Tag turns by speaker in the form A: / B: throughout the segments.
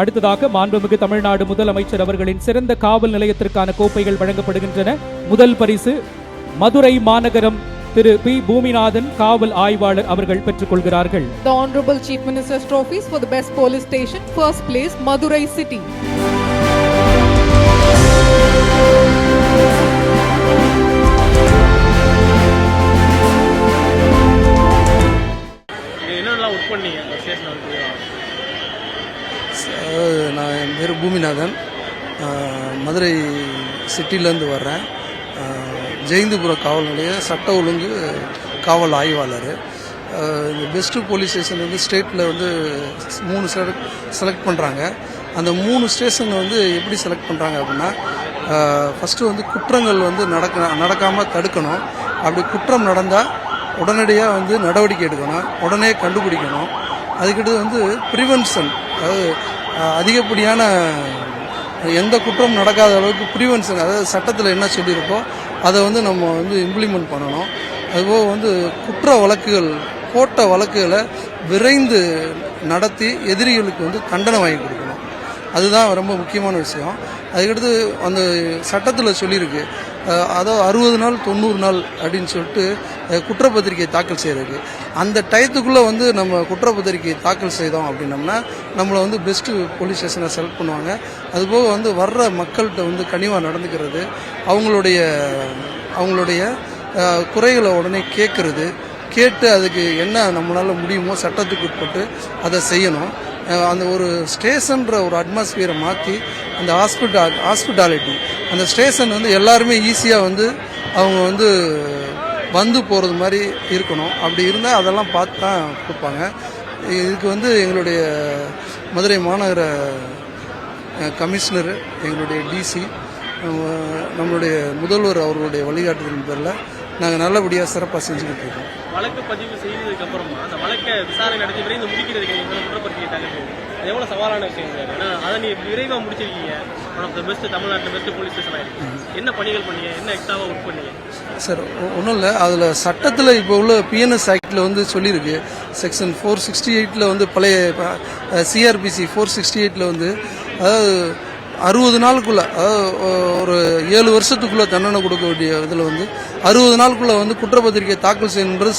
A: அடுத்ததாக மாண்புமிகு தமிழ்நாடு முதலமைச்சர் அவர்களின் சிறந்த காவல் நிலையத்திற்கான கோப்பைகள் வழங்கப்படுகின்றன. முதல் பரிசு மதுரை மாநகரம் திரு பி. பூமிநாதன் காவல் ஆய்வாளர் அவர்கள் பெற்றுக் கொள்கிறார்கள்.
B: The Honorable Chief Minister's trophies for the best police station. First place, Madurai City.
C: நான் என் பேர் பூமிநாதன், மதுரை சிட்டிலேருந்து வர்றேன். ஜெயந்திபுரம் காவல் நிலைய சட்ட ஒழுங்கு காவல் ஆய்வாளர். இந்த பெஸ்ட்டு போலீஸ் ஸ்டேஷன் வந்து ஸ்டேட்டில் வந்து 3 செலக்ட் பண்ணுறாங்க. அந்த 3 ஸ்டேஷன் வந்து எப்படி செலக்ட் பண்ணுறாங்க அப்படின்னா, ஃபஸ்ட்டு வந்து குற்றங்கள் வந்து நடக்காமல் தடுக்கணும். அப்படி குற்றம் நடந்தால் உடனடியாக வந்து நடவடிக்கை எடுக்கணும், உடனே கண்டுபிடிக்கணும். அதுக்கடுத்து வந்து ப்ரிவென்ஷன், அதாவது அதிகப்படியான எந்த குற்றம் நடக்காத அளவுக்கு ப்ரிவென்ஷன், அதாவது சட்டத்தில் என்ன சொல்லியிருக்கோ அதை வந்து நம்ம வந்து இம்ப்ளிமெண்ட் பண்ணணும். அதுபோக வந்து குற்ற வழக்குகள் போட்ட வழக்குகளை விரைந்து நடத்தி எதிரிகளுக்கு வந்து தண்டனை வாங்கி கொடுக்கணும். அதுதான் ரொம்ப முக்கியமான விஷயம். அதுக்கடுத்து அந்த சட்டத்தில் சொல்லியிருக்கு, அதாவது 60 நாள் 90 நாள் அப்படின்னு சொல்லிட்டு குற்றப்பத்திரிகை தாக்கல் செய்கிறதுக்கு. அந்த டயத்துக்குள்ளே வந்து நம்ம குற்றப்பத்திரிகை தாக்கல் செய்தோம் அப்படின்னம்னா நம்மளை வந்து பெஸ்ட்டு போலீஸ் ஸ்டேஷனை செலக்ட் பண்ணுவாங்க. அதுபோக வந்து வர்ற மக்கள்கிட்ட வந்து கனிவாக நடந்துக்கிறது, அவங்களுடைய குறைகளை உடனே கேட்டு அதுக்கு என்ன நம்மளால் முடியுமோ சட்டத்துக்கு உட்பட்டு அதை செய்யணும். அந்த ஒரு ஸ்டேஷன்ற ஒரு அட்மாஸ்பியரை மாற்றி அந்த ஹாஸ்பிட்டாலிட்டி, அந்த ஸ்டேஷன் வந்து எல்லாருமே ஈஸியாக வந்து அவங்க வந்து போகிறது மாதிரி இருக்கணும். அப்படி இருந்தால் அதெல்லாம் பார்த்து தான் கொடுப்பாங்க. இதுக்கு வந்து எங்களுடைய மதுரை மாநகர கமிஷனர், எங்களுடைய டிசி, நம்மளுடைய முதல்வர் அவர்களுடைய வழிகாட்டுதலின் பேரில் நாங்கள் நல்லபடியாக சிறப்பாக செஞ்சுக்கிட்டு இருக்கோம்.
D: வழக்கு பதிவு செய்ததுக்கு அப்புறமா அந்த வழக்கை விசாரணை நடத்தி விரைந்து முடிக்கிறதுக்கு குற்றப்பத்திரிகை தாக்கல் அது எவ்வளோ சவாலான விஷயம் சார்? ஏன்னா அதை நீங்கள் விரைவாக முடிச்சிருக்கீங்க. ஒன் ஆஃப் த பெஸ்ட் தமிழ்நாட்டில் பெஸ்ட் போலீஸ் ஸ்டேஷனாக இருக்குது. என்ன பணிகள் பண்ணீங்க, என்ன எக்ஸ்ட்ராவாக ஒர்க் பண்ணீங்க
C: சார்? ஒன்றும் இல்லை, அதில் சட்டத்தில் இப்போ உள்ள பிஎன்எஸ் ஆக்டில் வந்து சொல்லியிருக்கு, செக்ஷன் 468 வந்து பழைய சிஆர்பிசி 468 வந்து அதாவது 60 நாளுக்குள்ளே, அதாவது ஒரு 7 வருஷத்துக்குள்ளே தண்டனை கொடுக்க வேண்டிய இதில் வந்து 60 நாளுக்குள்ளே வந்து குற்றப்பத்திரிகை தாக்கல் செய்யணுன்றது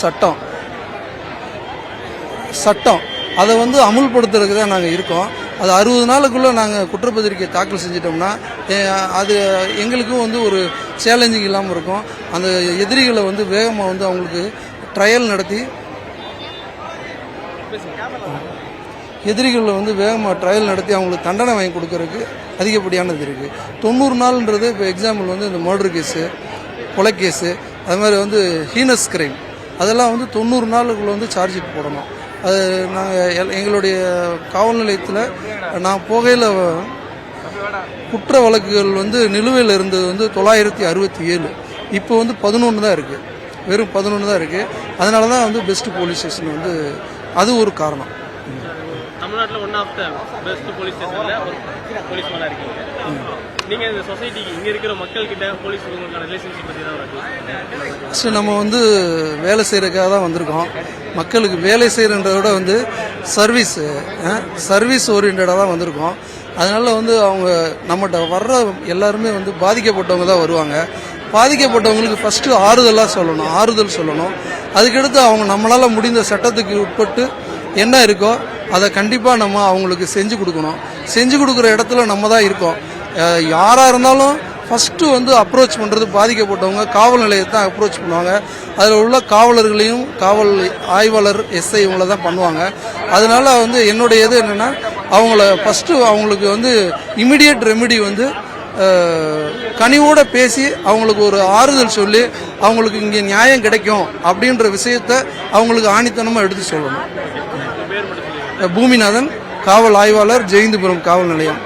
C: சட்டம். அதை வந்து அமுல்படுத்துறதுக்கு தான் நாங்கள் இருக்கோம். அது 60 நாளுக்குள்ளே நாங்கள் குற்றப்பத்திரிகை தாக்கல் செஞ்சிட்டோம்னா அது எங்களுக்கும் வந்து ஒரு சேலஞ்சிங் இல்லாமல் இருக்கும். அந்த எதிரிகளை வந்து வேகமாக வந்து அவங்களுக்கு ட்ரையல் நடத்தி அவங்களுக்கு தண்டனை வாங்கி கொடுக்கறதுக்கு அதிகப்படியானது இருக்குது. 90 நாள்ன்றது இப்போ எக்ஸாம்பிள் வந்து இந்த மர்டர் கேஸு, கொலை கேஸு, அது மாதிரி வந்து ஹீனஸ் கிரைம், அதெல்லாம் வந்து 90 நாளுக்குள்ளே வந்து சார்ஜ் ஷீட் போடணும். அது நாங்கள் எங்களுடைய காவல் நிலையத்தில் நான் போகையில் குற்ற வழக்குகள் வந்து நிலுவையில் இருந்தது வந்து 967, இப்போ வந்து 11 தான் இருக்குது, வெறும் 11 தான் இருக்குது. அதனால தான் வந்து பெஸ்ட் போலீஸ் ஸ்டேஷன் வந்து அது ஒரு காரணம்.
D: தமிழ்நாட்டில் one of the best police ஸ்டேஷனில் ஒரு போலீஸ் மேனாக இருக்கீங்க. நீங்கள் இந்த சொசைட்டிக்கு இங்கே இருக்கிற மக்கள்கிட்ட போலீஸ் உங்களுக்கான ரிலேஷன்ஷிப் பற்றி தான் இருக்குது.
C: ஃபஸ்ட்டு நம்ம வந்து வேலை செய்கிறதுக்காக தான் வந்திருக்கோம். மக்களுக்கு வேலை செய்கிறன்றத விட வந்து சர்வீஸ் ஓரியன்டாக தான் வந்திருக்கோம். அதனால் வந்து அவங்க நம்மகிட்ட வர்ற எல்லாருமே வந்து பாதிக்கப்பட்டவங்க தான் வருவாங்க. பாதிக்கப்பட்டவங்களுக்கு ஃபஸ்ட்டு ஆறுதல் சொல்லணும். அதுக்கடுத்து அவங்க நம்மளால் முடிந்த சட்டத்துக்கு உட்பட்டு என்ன இருக்கோ அதை கண்டிப்பாக நம்ம அவங்களுக்கு செஞ்சு கொடுக்குற இடத்துல நம்ம தான் இருக்கோம். யாராக இருந்தாலும் ஃபஸ்ட்டு வந்து அப்ரோச் பண்ணுறது பாதிக்கப்பட்டவங்க காவல் நிலையத்தை தான் அப்ரோச் பண்ணுவாங்க. அதில் உள்ள காவலர்களையும் காவல் ஆய்வாளர் எஸ்ஐ இவங்கள தான் பண்ணுவாங்க. அதனால் வந்து என்னுடைய இது என்னென்னா, அவங்களுக்கு வந்து இமிடியேட் ரெமெடி வந்து கனிவோடு பேசி அவங்களுக்கு ஒரு ஆறுதல் சொல்லி அவங்களுக்கு இங்கே நியாயம் கிடைக்கும் அப்படின்ற விஷயத்த அவங்களுக்கு ஆணித்தனமாக எடுத்து சொல்லணும். பூமிநாதன், காவல் ஆய்வாளர், ஜெயந்திபுரம் காவல் நிலையம்.